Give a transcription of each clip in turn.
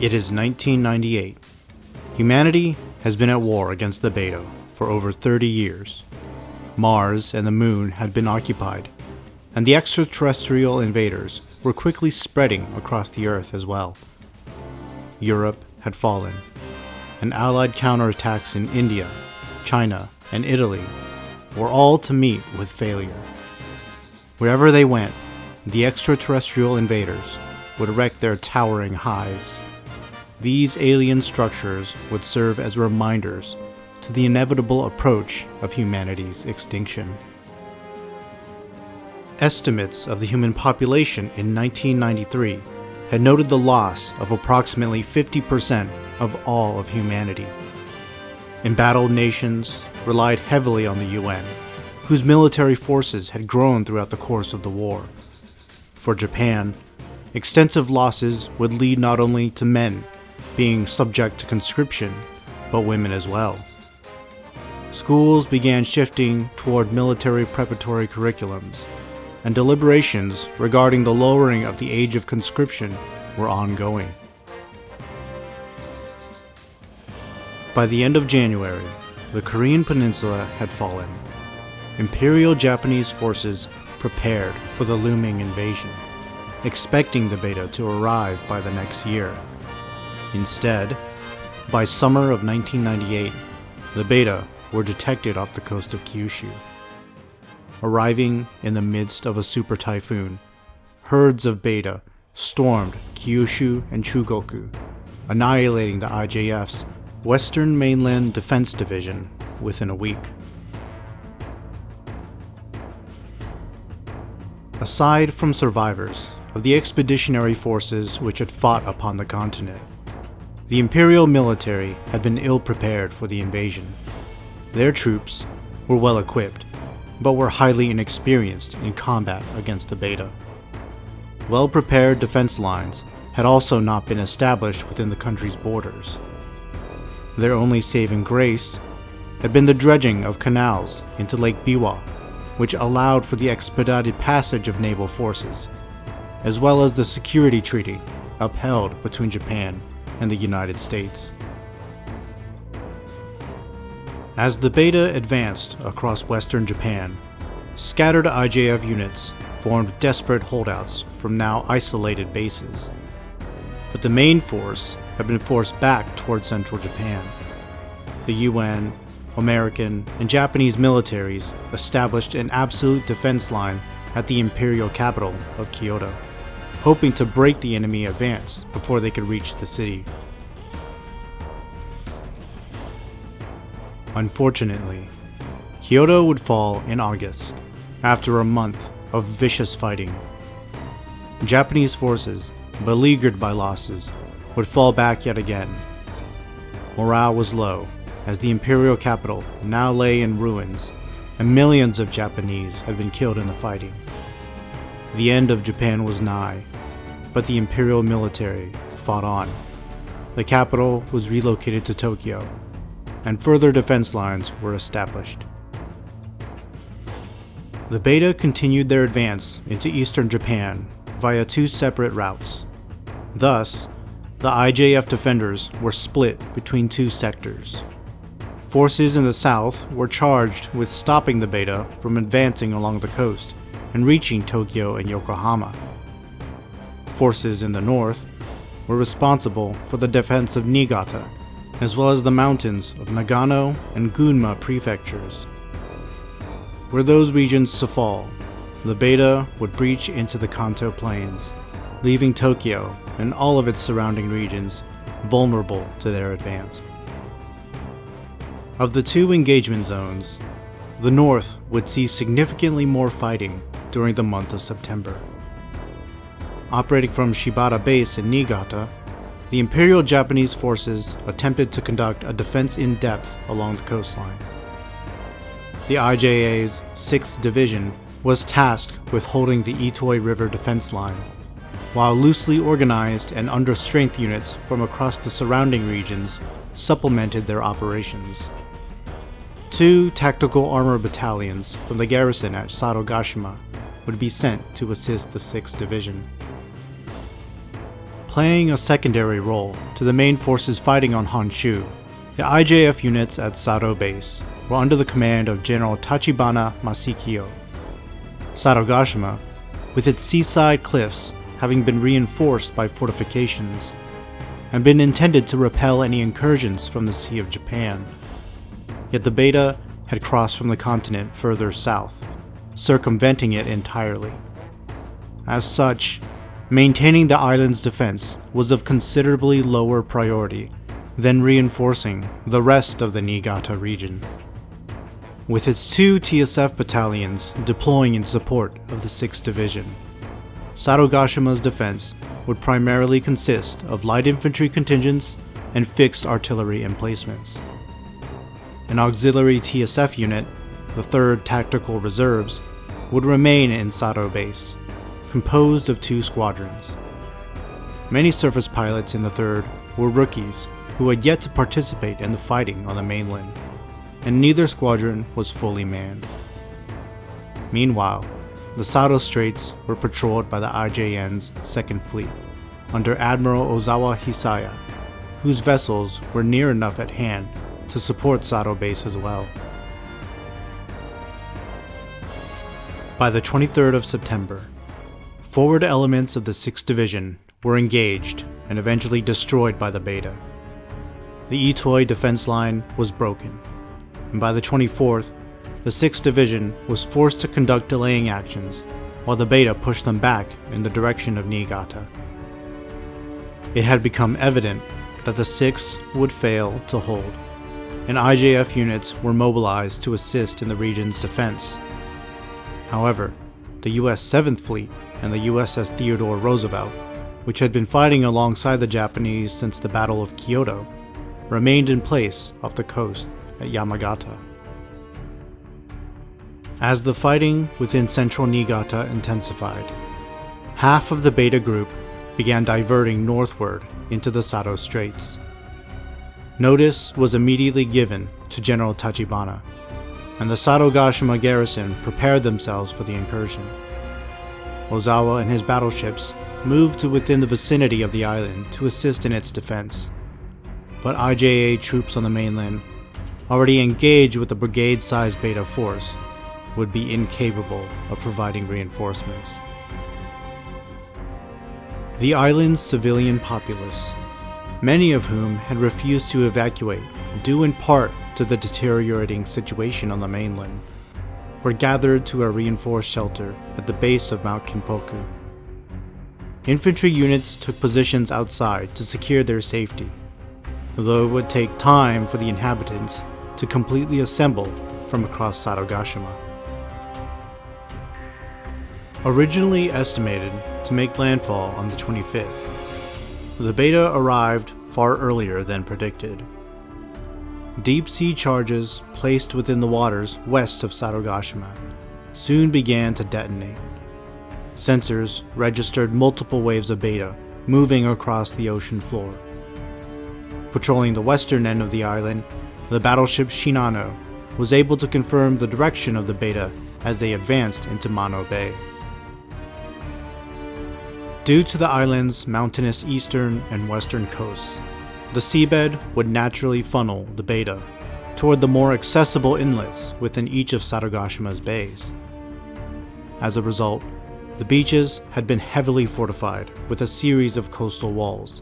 It is 1998. Humanity has been at war against the Beta for over 30 years. Mars and the Moon had been occupied, and the extraterrestrial invaders were quickly spreading across the Earth as well. Europe had fallen, and Allied counterattacks in India, China, and Italy were all to meet with failure. Wherever they went, the extraterrestrial invaders would erect their towering hives. These alien structures would serve as reminders to the inevitable approach of humanity's extinction. Estimates of the human population in 1993 had noted the loss of approximately 50% of all of humanity. Embattled nations relied heavily on the UN, whose military forces had grown throughout the course of the war. For Japan, extensive losses would lead not only to men being subject to conscription, but women as well. Schools began shifting toward military preparatory curriculums, and deliberations regarding the lowering of the age of conscription were ongoing. By the end of January, the Korean peninsula had fallen. Imperial Japanese Forces prepared for the looming invasion, expecting the Beta to arrive by the next year. Instead, by summer of 1998, the Beta were detected off the coast of Kyushu. Arriving in the midst of a super typhoon, herds of Beta stormed Kyushu and Chugoku, annihilating the IJF's Western Mainland Defense Division within a week. Aside from survivors of the expeditionary forces which had fought upon the continent, the Imperial military had been ill-prepared for the invasion. Their troops were well equipped, but were highly inexperienced in combat against the Beta. Well-prepared defense lines had also not been established within the country's borders. Their only saving grace had been the dredging of canals into Lake Biwa, which allowed for the expedited passage of naval forces, as well as the security treaty upheld between Japan and the United States. As the Beta advanced across western Japan, scattered IJF units formed desperate holdouts from now isolated bases. But the main force had been forced back toward central Japan. The UN, American, and Japanese militaries established an absolute defense line at the imperial capital of Kyoto, hoping to break the enemy advance before they could reach the city. Unfortunately, Kyoto would fall in August, after a month of vicious fighting. Japanese forces, beleaguered by losses, would fall back yet again. Morale was low, as the imperial capital now lay in ruins, and millions of Japanese had been killed in the fighting. The end of Japan was nigh, but the imperial military fought on. The capital was relocated to Tokyo, and further defense lines were established. The Beta continued their advance into eastern Japan via two separate routes. Thus, the IJF defenders were split between two sectors. Forces in the south were charged with stopping the Beta from advancing along the coast and reaching Tokyo and Yokohama. Forces in the north were responsible for the defense of Niigata, as well as the mountains of Nagano and Gunma prefectures. Were those regions to fall, the Beta would breach into the Kanto Plains, leaving Tokyo and all of its surrounding regions vulnerable to their advance. Of the two engagement zones, the north would see significantly more fighting during the month of September. Operating from Shibata Base in Niigata, the Imperial Japanese Forces attempted to conduct a defense in depth along the coastline. The IJA's 6th Division was tasked with holding the Itoi River defense line, while loosely organized and understrength units from across the surrounding regions supplemented their operations. 2 tactical armor battalions from the garrison at Sadogashima would be sent to assist the 6th Division. Playing a secondary role to the main forces fighting on Honshu, the IJF units at Sado Base were under the command of General Tachibana Masikyo. Sadogashima, with its seaside cliffs having been reinforced by fortifications, had been intended to repel any incursions from the Sea of Japan. Yet the Beta had crossed from the continent further south, circumventing it entirely. As such, maintaining the island's defense was of considerably lower priority than reinforcing the rest of the Niigata region. With its 2 TSF battalions deploying in support of the 6th Division, Sadogashima's defense would primarily consist of light infantry contingents and fixed artillery emplacements. An auxiliary TSF unit, the 3rd Tactical Reserves, would remain in Sado Base, composed of 2 squadrons. Many surface pilots in the 3rd were rookies who had yet to participate in the fighting on the mainland, and neither squadron was fully manned. Meanwhile, the Sado Straits were patrolled by the IJN's 2nd Fleet, under Admiral Ozawa Hisaya, whose vessels were near enough at hand to support Sado Base as well. By the 23rd of September, forward elements of the 6th Division were engaged and eventually destroyed by the Beta. The Itoi defense line was broken, and by the 24th, the 6th Division was forced to conduct delaying actions while the Beta pushed them back in the direction of Niigata. It had become evident that the 6th would fail to hold, and IJF units were mobilized to assist in the region's defense. However, the US 7th Fleet and the USS Theodore Roosevelt, which had been fighting alongside the Japanese since the Battle of Kyoto, remained in place off the coast at Yamagata. As the fighting within central Niigata intensified, half of the Beta group began diverting northward into the Sado Straits. Notice was immediately given to General Tachibana, and the Sadogashima garrison prepared themselves for the incursion. Ozawa and his battleships moved to within the vicinity of the island to assist in its defense, but IJA troops on the mainland, already engaged with the brigade-sized Beta force, would be incapable of providing reinforcements. The island's civilian populace, many of whom had refused to evacuate due in part to the deteriorating situation on the mainland, were gathered to a reinforced shelter at the base of Mount Kinpoku. Infantry units took positions outside to secure their safety, although it would take time for the inhabitants to completely assemble from across Sadogashima. Originally estimated to make landfall on the 25th, the Beta arrived far earlier than predicted. Deep sea charges placed within the waters west of Sadogashima soon began to detonate. Sensors registered multiple waves of Beta moving across the ocean floor. Patrolling the western end of the island, the battleship Shinano was able to confirm the direction of the Beta as they advanced into Mano Bay. Due to the island's mountainous eastern and western coasts, the seabed would naturally funnel the Beta toward the more accessible inlets within each of Sadogashima's bays. As a result, the beaches had been heavily fortified with a series of coastal walls,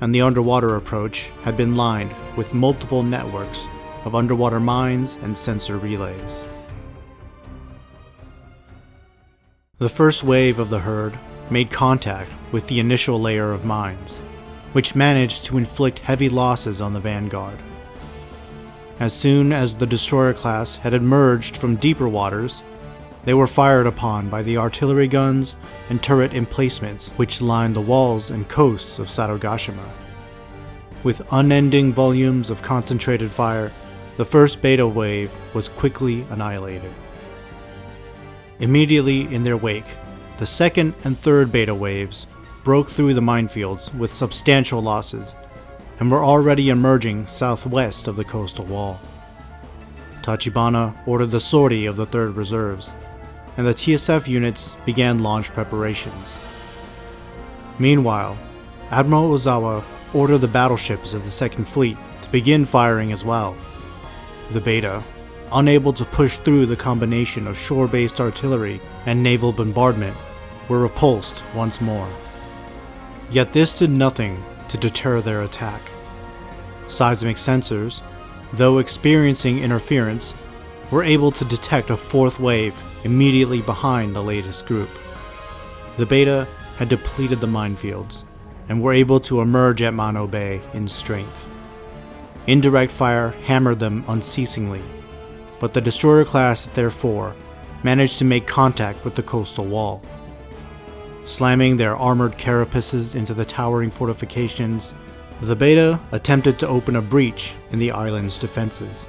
and the underwater approach had been lined with multiple networks of underwater mines and sensor relays. The first wave of the herd made contact with the initial layer of mines, which managed to inflict heavy losses on the vanguard. As soon as the destroyer class had emerged from deeper waters, they were fired upon by the artillery guns and turret emplacements which lined the walls and coasts of Sadogashima. With unending volumes of concentrated fire, the first Beta wave was quickly annihilated. Immediately in their wake, the second and third Beta waves broke through the minefields with substantial losses and were already emerging southwest of the coastal wall. Tachibana ordered the sortie of the 3rd Reserves, and the TSF units began launch preparations. Meanwhile, Admiral Ozawa ordered the battleships of the Second Fleet to begin firing as well. The Beta, unable to push through the combination of shore-based artillery and naval bombardment, were repulsed once more. Yet this did nothing to deter their attack. Seismic sensors, though experiencing interference, were able to detect a fourth wave immediately behind the latest group. The Beta had depleted the minefields and were able to emerge at Mano Bay in strength. Indirect fire hammered them unceasingly, but the destroyer class therefore managed to make contact with the coastal wall. Slamming their armored carapaces into the towering fortifications, the Beta attempted to open a breach in the island's defenses.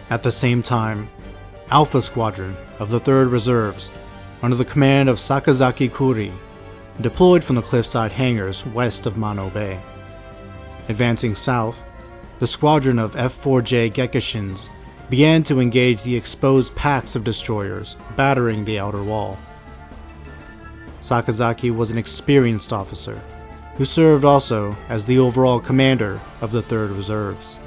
At the same time, Alpha Squadron of the 3rd Reserves, under the command of Sakazaki Kuri, deployed from the cliffside hangars west of Mano Bay. Advancing south, the squadron of F-4J Gekishins began to engage the exposed packs of destroyers battering the outer wall. Sakazaki was an experienced officer, who served also as the overall commander of the 3rd Reserves.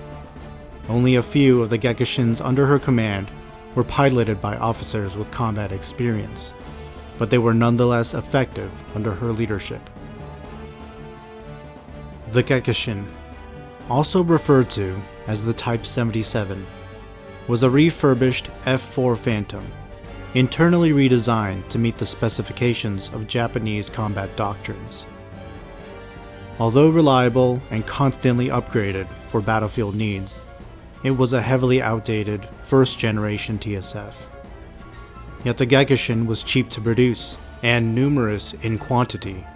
Only a few of the Gekishins under her command were piloted by officers with combat experience, but they were nonetheless effective under her leadership. The Gekishin, also referred to as the Type 77, was a refurbished F-4 Phantom, internally redesigned to meet the specifications of Japanese combat doctrines. Although reliable and constantly upgraded for battlefield needs, it was a heavily outdated first-generation TSF. Yet the Gekishin was cheap to produce and numerous in quantity.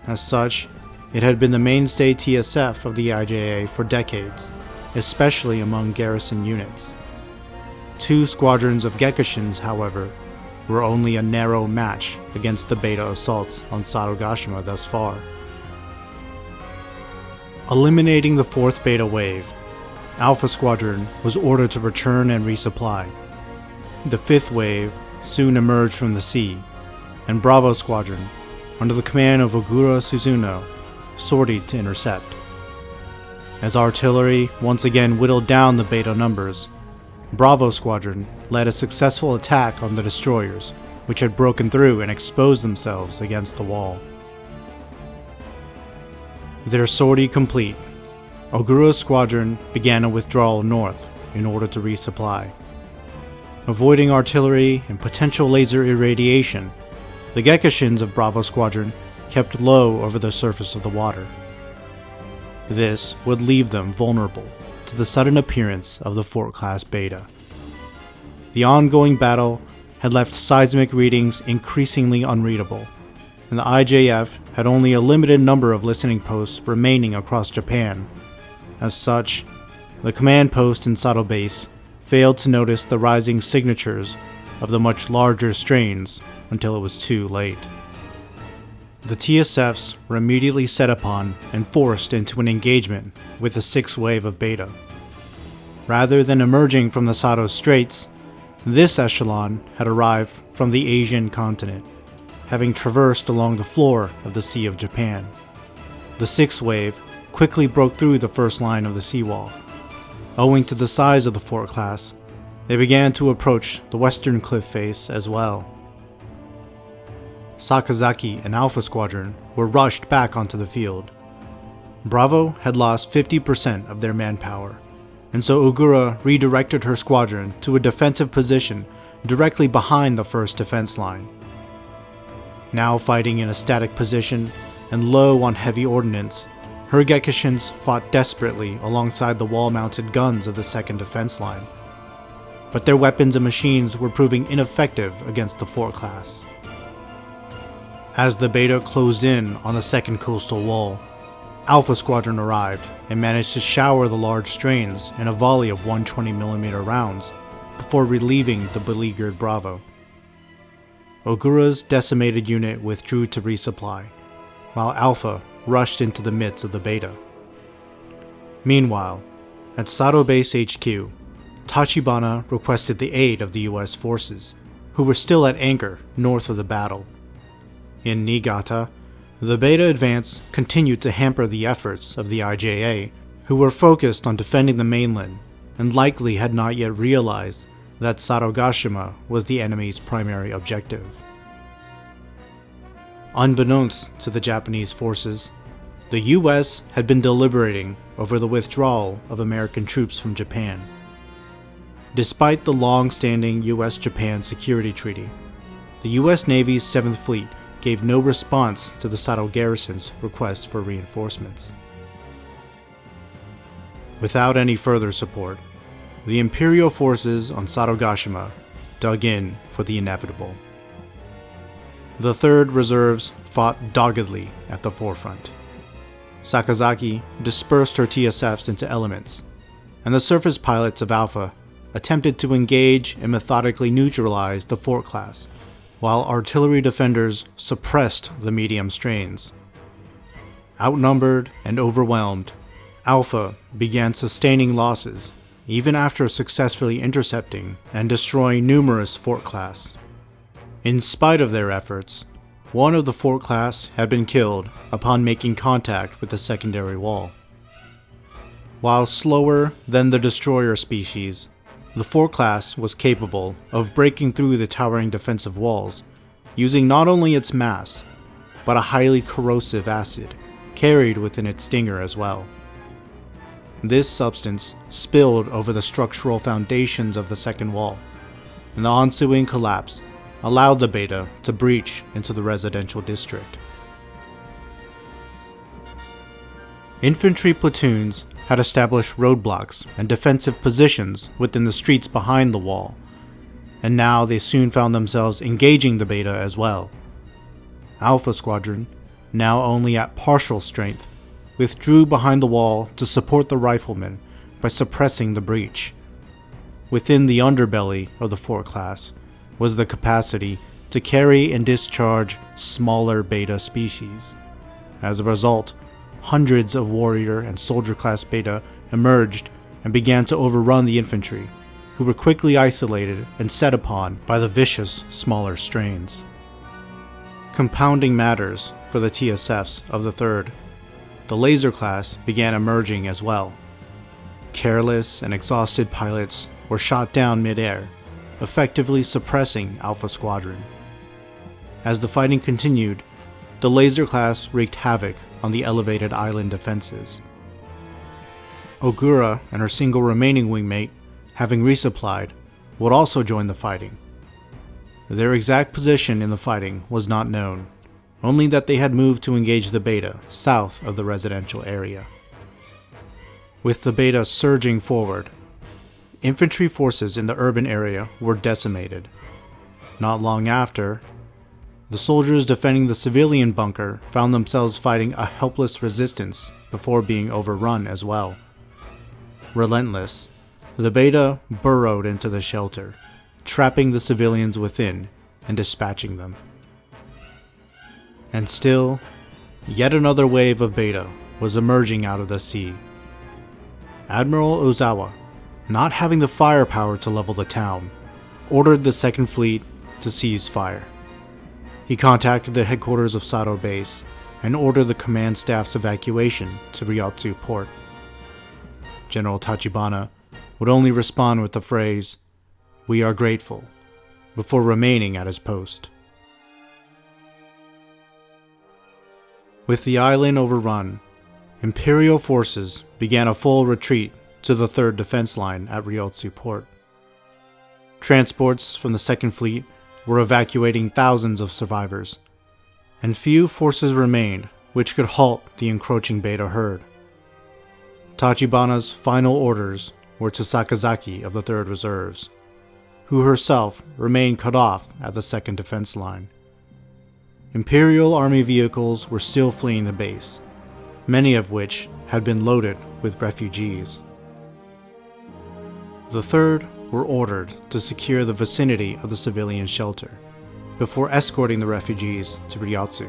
As such, it had been the mainstay TSF of the IJA for decades, especially among garrison units. 2 squadrons of Gekishins, however, were only a narrow match against the Beta assaults on Sadogashima thus far. Eliminating the 4th Beta wave, Alpha Squadron was ordered to return and resupply. The 5th wave soon emerged from the sea, and Bravo Squadron, under the command of Ogura Suzuno, sortied to intercept. As artillery once again whittled down the Beta numbers, Bravo Squadron led a successful attack on the destroyers, which had broken through and exposed themselves against the wall. Their sortie complete, Ogura's squadron began a withdrawal north in order to resupply. Avoiding artillery and potential laser irradiation, the Gekishins of Bravo Squadron kept low over the surface of the water. This would leave them vulnerable to the sudden appearance of the Fort-class Beta. The ongoing battle had left seismic readings increasingly unreadable, and the IJF had only a limited number of listening posts remaining across Japan. As such, the command post in Sato Base failed to notice the rising signatures of the much larger strains until it was too late. The TSFs were immediately set upon and forced into an engagement with the 6th wave of Beta. Rather than emerging from the Sato Straits, this echelon had arrived from the Asian continent, having traversed along the floor of the Sea of Japan. The 6th wave quickly broke through the first line of the seawall. Owing to the size of the fort class, they began to approach the western cliff face as well. Sakazaki and Alpha Squadron were rushed back onto the field. Bravo had lost 50% of their manpower, and so Ogura redirected her squadron to a defensive position directly behind the first defense line. Now fighting in a static position and low on heavy ordnance, her Gekishins fought desperately alongside the wall-mounted guns of the second defense line. But their weapons and machines were proving ineffective against the fort class. As the Beta closed in on the second coastal wall, Alpha Squadron arrived and managed to shower the large strains in a volley of 120mm rounds before relieving the beleaguered Bravo. Ogura's decimated unit withdrew to resupply, while Alpha rushed into the midst of the Beta. Meanwhile, at Sato Base HQ, Tachibana requested the aid of the US forces, who were still at anchor north of the battle. In Niigata, The Beta advance continued to hamper the efforts of the IJA, who were focused on defending the mainland and likely had not yet realized that Sadogashima was the enemy's primary objective. Unbeknownst to the Japanese forces, the US had been deliberating over the withdrawal of American troops from Japan. Despite the long-standing US-Japan security treaty, the US Navy's 7th Fleet gave no response to the Sado garrison's request for reinforcements. Without any further support, the Imperial forces on Sadogashima dug in for the inevitable. The 3rd Reserves fought doggedly at the forefront. Sakazaki dispersed her TSFs into elements, and the surface pilots of Alpha attempted to engage and methodically neutralize the fort class, while artillery defenders suppressed the medium strains. Outnumbered and overwhelmed, Alpha began sustaining losses even after successfully intercepting and destroying numerous fort class. In spite of their efforts, one of the fort class had been killed upon making contact with the secondary wall. While slower than the destroyer species, the fort class was capable of breaking through the towering defensive walls, using not only its mass, but a highly corrosive acid carried within its stinger as well. This substance spilled over the structural foundations of the second wall, and the ensuing collapse allowed the Beta to breach into the residential district. Infantry platoons had established roadblocks and defensive positions within the streets behind the wall, and now they soon found themselves engaging the Beta as well. Alpha Squadron, now only at partial strength, withdrew behind the wall to support the riflemen by suppressing the breach. Within the underbelly of the fort class was the capacity to carry and discharge smaller Beta species. As a result, hundreds of warrior and soldier class Beta emerged and began to overrun the infantry, who were quickly isolated and set upon by the vicious smaller strains. Compounding matters for the TSFs of the 3rd, the laser class began emerging as well. Careless and exhausted pilots were shot down mid-air, effectively suppressing Alpha Squadron. As the fighting continued, the laser class wreaked havoc on the elevated island defenses. Ogura and her single remaining wingmate, having resupplied, would also join the fighting. Their exact position in the fighting was not known, only that they had moved to engage the Beta south of the residential area. With the Beta surging forward, infantry forces in the urban area were decimated. Not long after, the soldiers defending the civilian bunker found themselves fighting a helpless resistance before being overrun as well. Relentless, the Beta burrowed into the shelter, trapping the civilians within and dispatching them. And still, yet another wave of Beta was emerging out of the sea. Admiral Ozawa, not having the firepower to level the town, ordered the 2nd Fleet to cease fire. He contacted the headquarters of Sado Base and ordered the command staff's evacuation to Ryotsu Port. General Tachibana would only respond with the phrase, "We are grateful," before remaining at his post. With the island overrun, Imperial forces began a full retreat to the 3rd defense line at Ryotsu Port. Transports from the 2nd Fleet were evacuating thousands of survivors, and few forces remained which could halt the encroaching Beta herd. Tachibana's final orders were to Sakazaki of the 3rd Reserves, who herself remained cut off at the 2nd defense line. Imperial Army vehicles were still fleeing the base, many of which had been loaded with refugees. The 3rd were ordered to secure the vicinity of the civilian shelter before escorting the refugees to Ryotsu.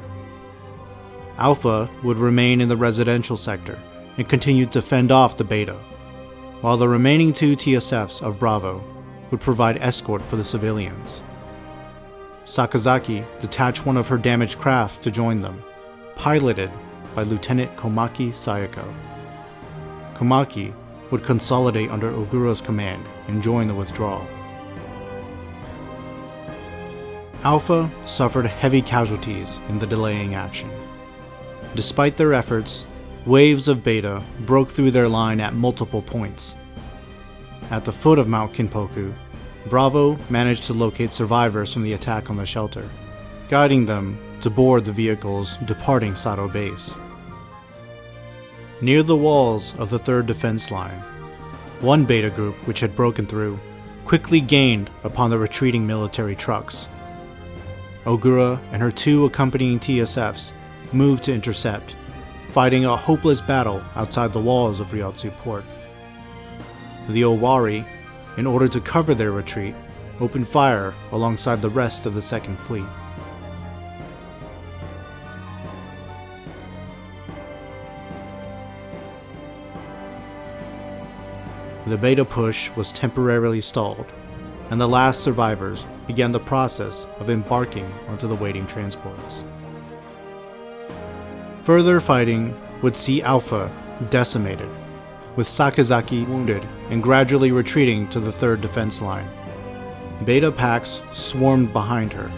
Alpha would remain in the residential sector and continue to fend off the Beta, while the remaining 2 TSFs of Bravo would provide escort for the civilians. Sakazaki detached one of her damaged craft to join them, piloted by Lieutenant Komaki Sayako. Komaki would consolidate under Ogura's command and join the withdrawal. Alpha suffered heavy casualties in the delaying action. Despite their efforts, waves of Beta broke through their line at multiple points. At the foot of Mount Kinpoku, Bravo managed to locate survivors from the attack on the shelter, guiding them to board the vehicles departing Sato Base. Near the walls of the 3rd Defense Line, one Beta group which had broken through quickly gained upon the retreating military trucks. Ogura and her 2 accompanying TSFs moved to intercept, fighting a hopeless battle outside the walls of Ryotsu Port. The Owari, in order to cover their retreat, opened fire alongside the rest of the 2nd Fleet. The Beta push was temporarily stalled, and the last survivors began the process of embarking onto the waiting transports. Further fighting would see Alpha decimated, with Sakazaki wounded and gradually retreating to the 3rd Defense Line. Beta packs swarmed behind her,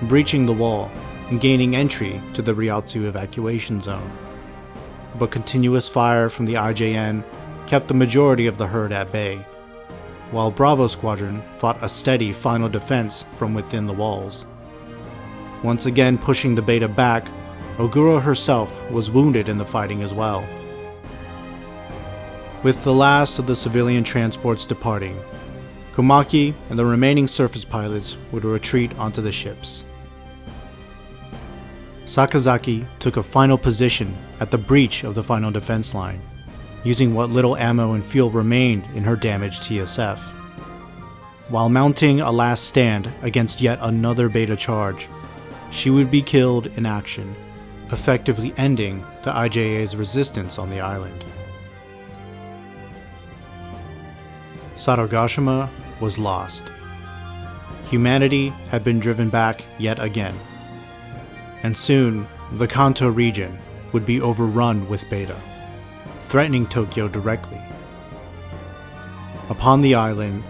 breaching the wall and gaining entry to the Ryotsu evacuation zone. But continuous fire from the IJN kept the majority of the herd at bay, while Bravo Squadron fought a steady final defense from within the walls. Once again pushing the Beta back, Ogura herself was wounded in the fighting as well. With the last of the civilian transports departing, Komaki and the remaining surface pilots would retreat onto the ships. Sakazaki took a final position at the breach of the final defense line, using what little ammo and fuel remained in her damaged TSF. While mounting a last stand against yet another Beta charge, she would be killed in action, effectively ending the IJA's resistance on the island. Sadogashima was lost. Humanity had been driven back yet again, and soon the Kanto region would be overrun with Beta, threatening Tokyo directly. Upon the island,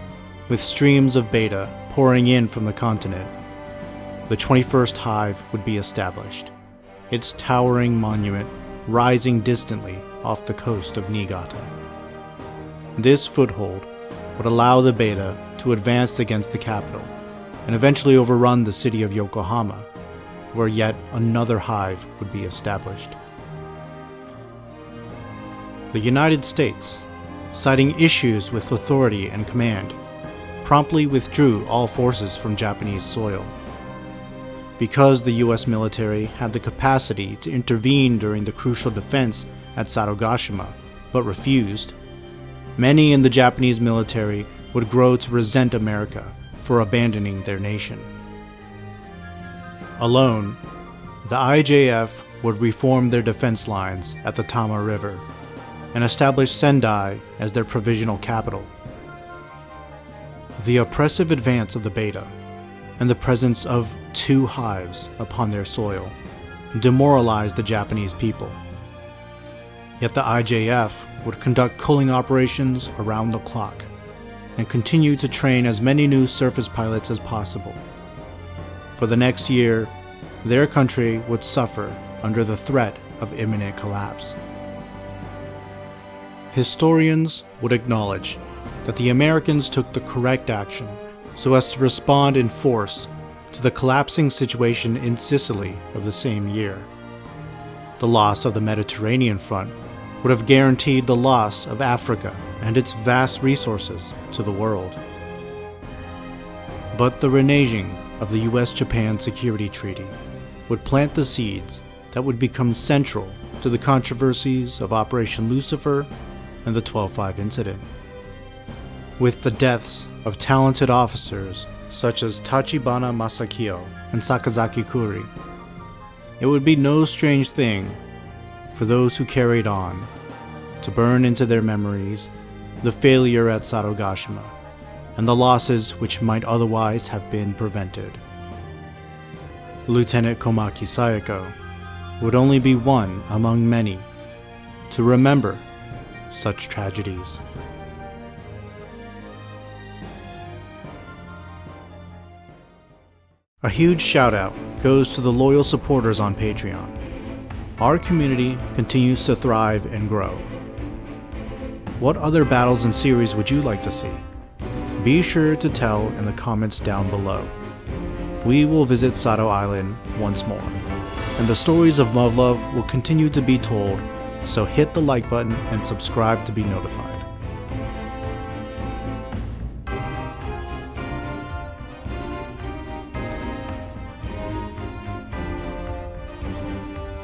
with streams of Beta pouring in from the continent, the 21st Hive would be established, its towering monument rising distantly off the coast of Niigata. This foothold would allow the Beta to advance against the capital and eventually overrun the city of Yokohama, where yet another hive would be established. The United States, citing issues with authority and command, promptly withdrew all forces from Japanese soil. Because the US military had the capacity to intervene during the crucial defense at Sadogashima, but refused, many in the Japanese military would grow to resent America for abandoning their nation. Alone, the IJF would reform their defense lines at the Tama River and establish Sendai as their provisional capital. The oppressive advance of the Beta and the presence of 2 hives upon their soil demoralized the Japanese people. Yet the IJF would conduct culling operations around the clock and continue to train as many new surface pilots as possible. For the next year, their country would suffer under the threat of imminent collapse. Historians would acknowledge that the Americans took the correct action so as to respond in force to the collapsing situation in Sicily of the same year. The loss of the Mediterranean front would have guaranteed the loss of Africa and its vast resources to the world. But the reneging of the US-Japan Security Treaty would plant the seeds that would become central to the controversies of Operation Lucifer and the 12/5 incident. With the deaths of talented officers such as Tachibana Masakio and Sakazaki Kuri, it would be no strange thing for those who carried on to burn into their memories the failure at Sadogashima and the losses which might otherwise have been prevented. Lieutenant Komaki Sayako, would only be one among many to remember such tragedies. A huge shout out goes to the loyal supporters on Patreon. Our community continues to thrive and grow. What other battles and series would you like to see? Be sure to tell in the comments down below. We will visit Sado Island once more, and the stories of Muv-Luv will continue to be told, so hit the like button and subscribe to be notified.